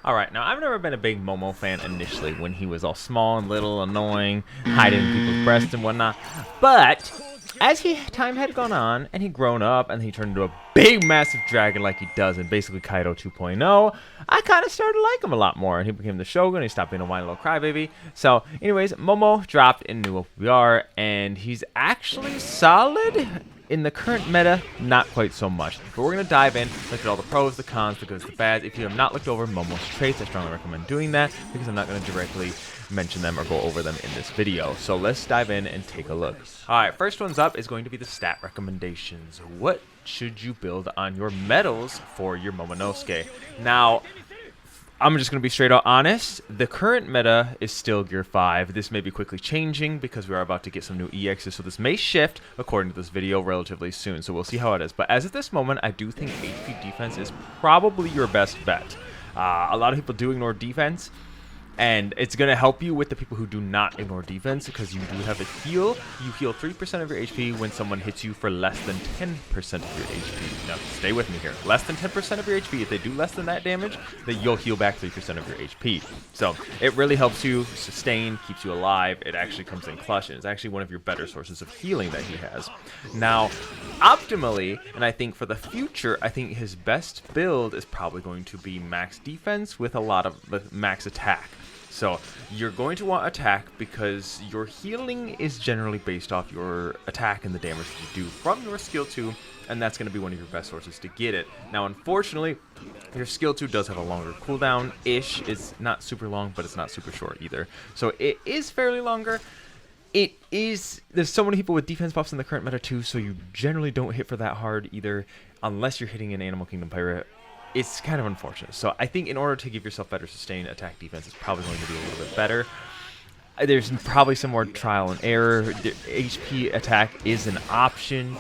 Alright, now I've never been a big Momo fan initially when he was all small and little, annoying, hiding in people's breasts and whatnot. But as time had gone on and he'd grown up and he turned into a big massive dragon like he does in basically Kaido 2.0, I kind of started to like him a lot more, and he became the Shogun. He stopped being a whiny little crybaby. So anyways, Momo dropped in new opbr, and he's actually solid. In the current meta, not quite so much. But we're going to dive in, look at all the pros, the cons, the goods, the bads. If you have not looked over Momo's traits, I strongly recommend doing that because I'm not going to directly mention them or go over them in this video. So let's dive in and take a look. Alright, first one's up is going to be the stat recommendations. What should you build on your medals for your Momonosuke? Now, I'm just going to be straight out honest. The current meta is still Gear 5. This may be quickly changing because we are about to get some new EXs, so this may shift according to this video relatively soon, so we'll see how it is. But as of this moment, I do think HP defense is probably your best bet. A lot of people do ignore defense, and it's going to help you with the people who do not ignore defense because you do have a heal. You heal 3% of your HP when someone hits you for less than 10% of your HP. Now, stay with me here. Less than 10% of your HP. If they do less than that damage, then you'll heal back 3% of your HP. So it really helps you sustain, keeps you alive. It actually comes in clutch, and it's actually one of your better sources of healing that he has. Now, optimally, and I think for the future, I think his best build is probably going to be max defense with a lot of max attack. So you're going to want attack because your healing is generally based off your attack and the damage that you do from your skill 2, and that's going to be one of your best sources to get it. Now, unfortunately, your skill 2 does have a longer cooldown-ish. It's not super long, but it's not super short either. So it is fairly longer. There's so many people with defense buffs in the current meta too, so you generally don't hit for that hard either unless you're hitting an Animal Kingdom Pirate. It's kind of unfortunate. So I think in order to give yourself better sustain, attack defense is probably going to be a little bit better. There's probably some more trial and error. The HP attack is an option.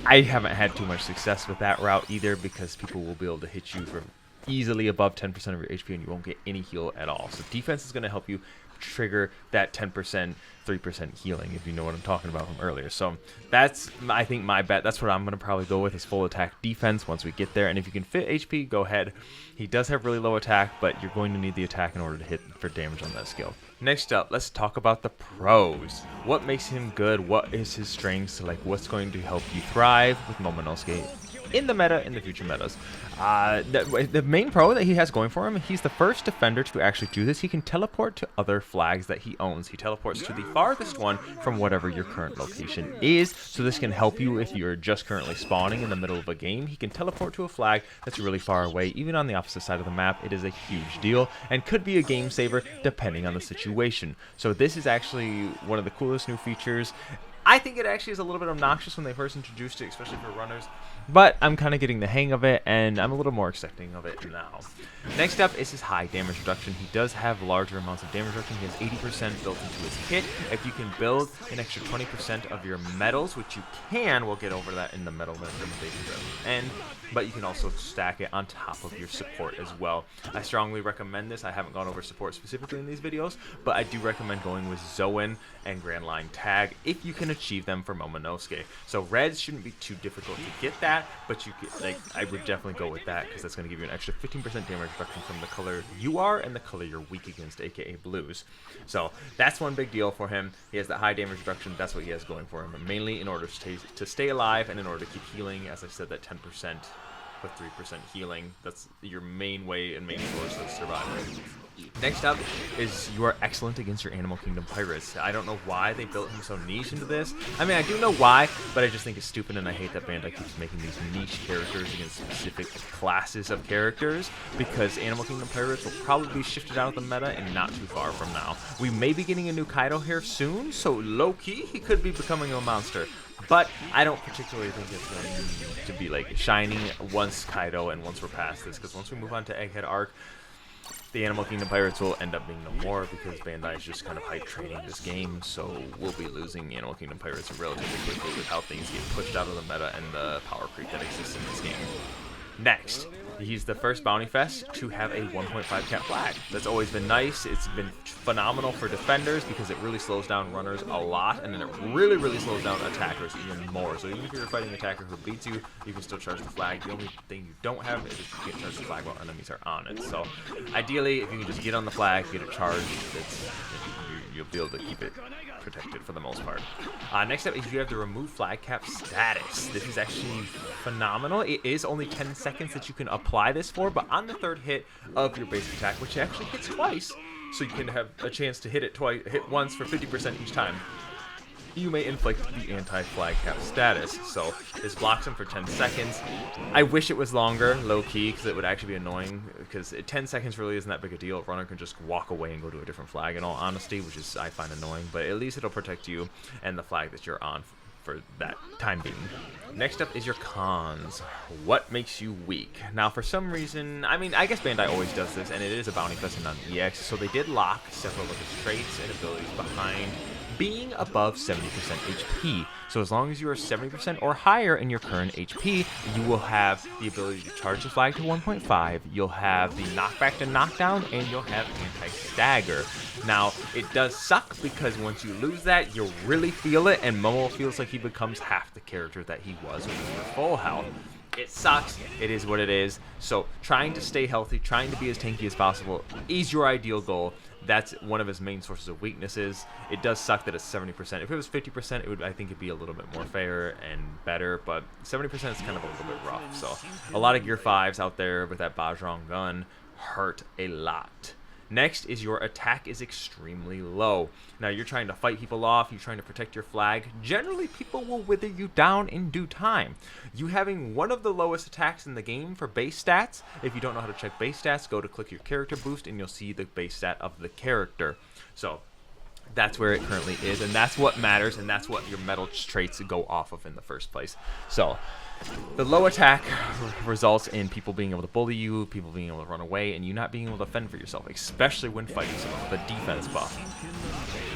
I haven't had too much success with that route either because people will be able to hit you from easily above 10% of your HP and you won't get any heal at all. So defense is going to help you trigger that 10%, 3% healing, if you know what I'm talking about from earlier. So that's, I think, my bet. That's what I'm going to probably go with, is full attack defense once we get there. And if you can fit HP, go ahead. He does have really low attack, but you're going to need the attack in order to hit for damage on that skill. Next up, let's talk about the pros. What makes him good? What is his strengths? Like, what's going to help you thrive with Momonosuke in the meta, in the future metas? The main pro that he has going for him, he's the first defender to actually do this. He can teleport to other flags that he owns. He teleports to the farthest one from whatever your current location is. So this can help you if you're just currently spawning in the middle of a game. He can teleport to a flag that's really far away, even on the opposite side of the map. It is a huge deal and could be a game saver depending on the situation. So this is actually one of the coolest new features. I think it actually is a little bit obnoxious when they first introduced it, especially for runners, but I'm kind of getting the hang of it, and I'm a little more accepting of it now. Next up is his high damage reduction. He does have larger amounts of damage reduction. He has 80% built into his kit. If you can build an extra 20% of your medals, which you can, we'll get over that in the medal recommendations at the end, but you can also stack it on top of your support as well. I strongly recommend this. I haven't gone over support specifically in these videos, but I do recommend going with Zoan and Grand Line Tag if you can achieve them for Momonosuke. So reds shouldn't be too difficult to get that, but you could, like, I would definitely go with that because that's going to give you an extra 15% damage reduction from the color you are and the color you're weak against, aka blues. So that's one big deal for him. He has that high damage reduction. That's what he has going for him, mainly in order to stay alive and in order to keep healing. As I said, that 10% with 3% healing, that's your main way and main source of survival. Next up is you are excellent against your Animal Kingdom Pirates. I don't know why they built him so niche into this. I mean, I do know why, but I just think it's stupid, and I hate that Bandai keeps making these niche characters against specific classes of characters, because Animal Kingdom Pirates will probably be shifted out of the meta and not too far from now. We may be getting a new Kaido here soon, so low-key, he could be becoming a monster. But I don't particularly think it's going to be like shiny once Kaido and once we're past this, because once we move on to Egghead Arc, the Animal Kingdom Pirates will end up being no more because Bandai is just kind of hype training this game, so we'll be losing Animal Kingdom Pirates relatively quickly with how things get pushed out of the meta and the power creep that exists in this game. Next, he's the first Bounty Fest to have a 1.5 cap flag. That's always been nice. It's been phenomenal for defenders because it really slows down runners a lot, and then it really, really slows down attackers even more. So even if you're fighting an attacker who beats you, you can still charge the flag. The only thing you don't have is you can't charge the flag while enemies are on it. So ideally, if you can just get on the flag, get it charged, you'll be able to keep it protected for the most part. Next up is you have the remove flag cap status. This is actually phenomenal. It is only 10 seconds that you can apply this for, but on the third hit of your basic attack, which actually hits twice, so you can have a chance to hit once for 50% each time, you may inflict the anti-flag cap status. So this blocks him for 10 seconds. I wish it was longer, low-key, because it would actually be annoying, because 10 seconds really isn't that big a deal. A runner can just walk away and go to a different flag, in all honesty, which is I find annoying, but at least it'll protect you and the flag that you're on for that time being. Next up is your cons. What makes you weak? Now, for some reason, I mean, I guess Bandai always does this, and it is a Bounty Fest and not an EX, so they did lock several of his traits and abilities behind being above 70% HP. So as long as you are 70% or higher in your current HP, you will have the ability to charge the flag to 1.5, you'll have the knockback to knockdown, and you'll have anti-stagger. Now, it does suck because once you lose that, you'll really feel it, and Momo feels like he becomes half the character that he was when he was full health. It sucks. It is what it is. So trying to stay healthy, trying to be as tanky as possible is your ideal goal. That's one of his main sources of weaknesses. It does suck that it's 70%. If it was 50%, it would, I think it'd be a little bit more fair and better, but 70% is kind of a little bit rough. So a lot of Gear 5s out there with that Bajrang gun hurt a lot. Next is your attack is extremely low. Now you're trying to fight people off, you're trying to protect your flag. Generally, people will wither you down in due time. You having one of the lowest attacks in the game for base stats. If you don't know how to check base stats, go to click your character boost and you'll see the base stat of the character. So that's where it currently is, and that's what matters, and that's what your metal traits go off of in the first place. So the low attack results in people being able to bully you, people being able to run away, and you not being able to fend for yourself, especially when fighting someone with a defense buff.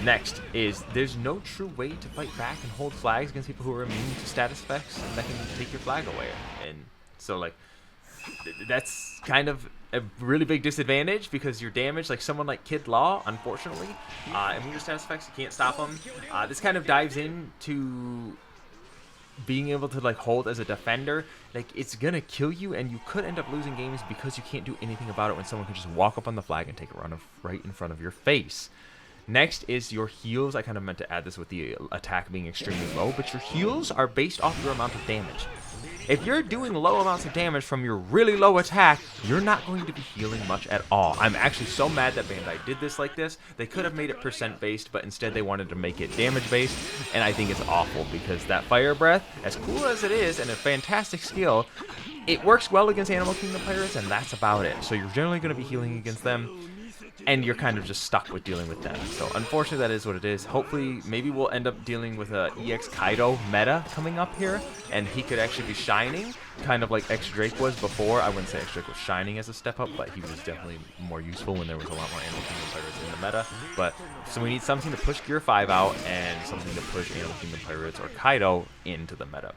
Next is there's no true way to fight back and hold flags against people who are immune to status effects that can take your flag away. And so, like, that's kind of a really big disadvantage because you're damaged. Like someone like Kid Law, unfortunately, immune to status effects, you can't stop them. This kind of dives into being able to like hold as a defender. Like it's gonna kill you, and you could end up losing games because you can't do anything about it when someone can just walk up on the flag and take a run of right in front of your face. Next is your heals. I kind of meant to add this with the attack being extremely low, but your heals are based off your amount of damage. If you're doing low amounts of damage from your really low attack, you're not going to be healing much at all. I'm actually so mad that Bandai did this like this. They could have made it percent based, but instead they wanted to make it damage based, and I think it's awful because that Fire Breath, as cool as it is and a fantastic skill, it works well against Animal Kingdom pirates, and that's about it. So you're generally going to be healing against them, and you're kind of just stuck with dealing with them. So unfortunately, that is what it is. Hopefully, maybe we'll end up dealing with a EX Kaido meta coming up here, and he could actually be shining, kind of like X Drake was before. I wouldn't say X Drake was shining as a step up, but he was definitely more useful when there was a lot more Animal Kingdom pirates in the meta. But so we need something to push Gear 5 out and something to push Animal Kingdom pirates or Kaido into the meta.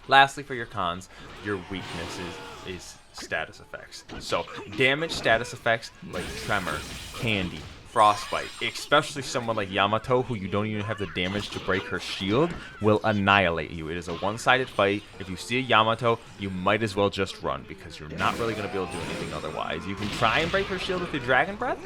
Lastly, for your cons, your weaknesses is status effects. So damage status effects like Tremor, Candy, Frostbite, especially someone like Yamato who you don't even have the damage to break her shield, will annihilate you. It is a one-sided fight. If you see a Yamato, you might as well just run because you're not really going to be able to do anything otherwise. You can try and break her shield with your Dragon Breath,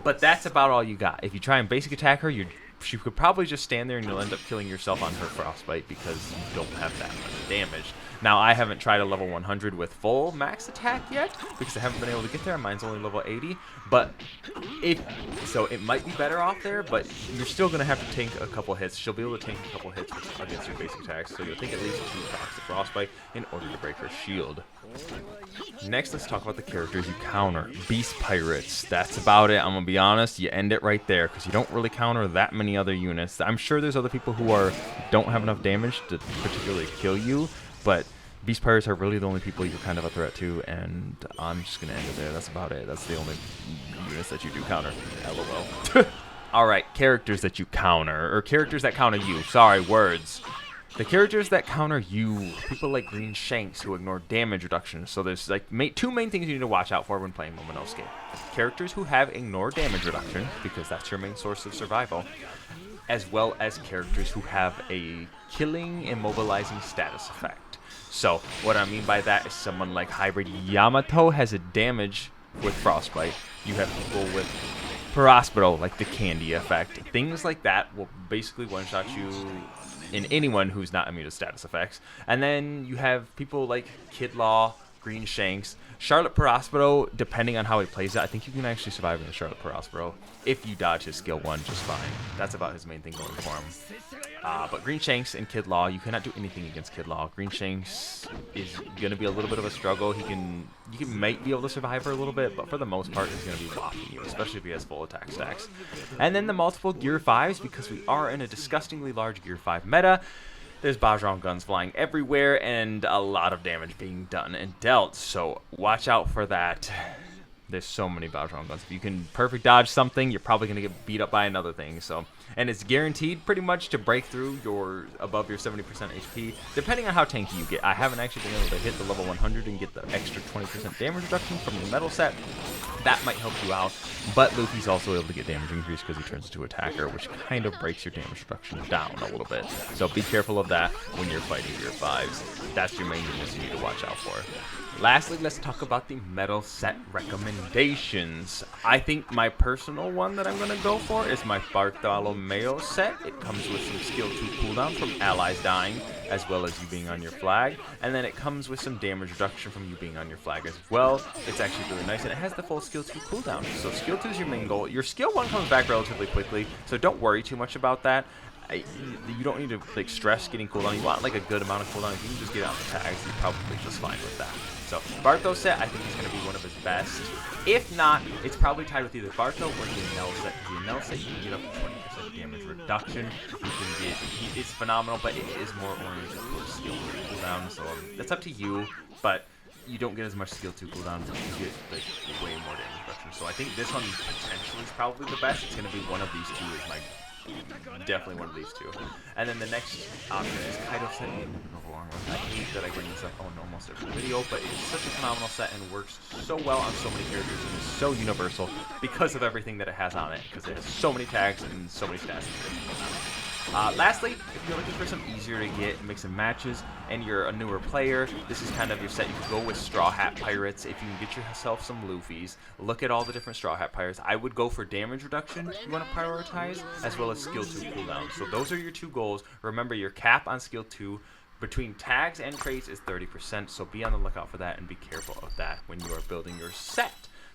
but that's about all you got. If you try and basic attack her, she could probably just stand there and you'll end up killing yourself on her Frostbite because you don't have that much damage. Now, I haven't tried a level 100 with full max attack yet because I haven't been able to get there. Mine's only level 80, but so it might be better off there, but you're still going to have to tank a couple hits. She'll be able to tank a couple hits against your basic attacks, so you'll take at least 2 attacks of Frostbite in order to break her shield. Next, let's talk about the characters you counter. Beast Pirates. That's about it. I'm going to be honest. You end it right there because you don't really counter that many other units. I'm sure there's other people who don't have enough damage to particularly kill you, but Beast Pirates are really the only people you're kind of a threat to, and I'm just going to end it there. That's about it. That's the only units that you do counter. LOL. Alright, characters that you counter, or characters that counter you. Sorry, words. The characters that counter you, people like Green Shanks who ignore damage reduction. So there's like two main things you need to watch out for when playing Momonosuke. Characters who have ignore damage reduction, because that's your main source of survival, as well as characters who have a killing immobilizing status effect. So what I mean by that is someone like Hybrid Yamato has a damage with Frostbite. You have people with Prospero, like the candy effect. Things like that will basically one-shot you in anyone who's not immune to status effects. And then you have people like Kid Law, Green Shanks, Charlotte Prospero, depending on how he plays it. I think you can actually survive in the Charlotte Prospero if you dodge his skill 1 just fine. That's about his main thing going for him. But Green Shanks and Kid Law, you cannot do anything against Kid Law. Green Shanks is going to be a little bit of a struggle. You might be able to survive for a little bit, but for the most part, he's going to be whopping you, especially if he has full attack stacks. And then the multiple Gear 5s, because we are in a disgustingly large Gear 5 meta. There's Bajrang guns flying everywhere and a lot of damage being done and dealt, so watch out for that. There's so many Bajrang guns. If you can perfect dodge something, you're probably going to get beat up by another thing. So, and it's guaranteed pretty much to break through above your 70% HP, depending on how tanky you get. I haven't actually been able to hit the level 100 and get the extra 20% damage reduction from the metal set. That might help you out, but Luffy's also able to get damage increase because he turns into attacker, which kind of breaks your damage reduction down a little bit. So be careful of that when you're fighting your 5s. That's your main thing you need to watch out for. Lastly, let's talk about the metal set recommendations. I think my personal one that I'm going to go for is my Bartolomeo set. It comes with some skill 2 cooldown from allies dying, as well as you being on your flag. And then it comes with some damage reduction from you being on your flag as well. It's actually really nice, and it has the full skill 2 cooldown. So skill 2 is your main goal. Your skill 1 comes back relatively quickly, so don't worry too much about that. You don't need to like stress getting cooldown. You want like a good amount of cooldown. If you can just get out the tags, you're probably just fine with that. So Barto set, I think, is going to be one of his best. If not, it's probably tied with either Barto or the Enel set. The Enel set, you can get up to 20% damage reduction. You can get, it's phenomenal, but it is more oriented towards skill 3 cooldown. So that's up to you, but you don't get as much skill 2 cooldown, but you get like way more damage reduction. So I think this one potentially is probably the best. It's going to be one of these two. Is my definitely one of these two. And then the next option is Kaido set. I hate that I bring this up on almost every video, but it's such a phenomenal set and works so well on so many characters and is so universal because of everything that it has on it, because it has so many tags and so many stats. Lastly, if you're looking for some easier to get mix and matches and you're a newer player, this is kind of your set. You can go with Straw Hat Pirates. If you can get yourself some Luffy's, look at all the different Straw Hat Pirates. I would go for damage reduction you want to prioritize, as well as skill 2 cooldown. So those are your two goals. Remember, your cap on skill 2 between tags and traits is 30%, so be on the lookout for that and be careful of that when you are building your set.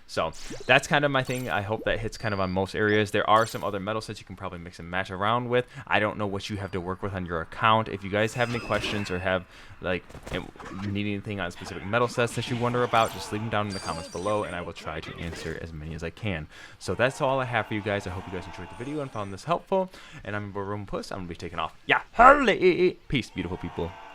So that's kind of my thing. I hope that hits kind of on most areas. There are some other metal sets you can probably mix and match around with. I don't know what you have to work with on your account. If you guys have any questions or have like you need anything on specific metal sets that you wonder about, just leave them down in the comments below and I will try to answer as many as I can. So that's all I have for you guys. I hope you guys enjoyed the video and found this helpful. And I'm Momo Puss. I'm gonna be taking off. Yeah, hurry! Peace, beautiful people.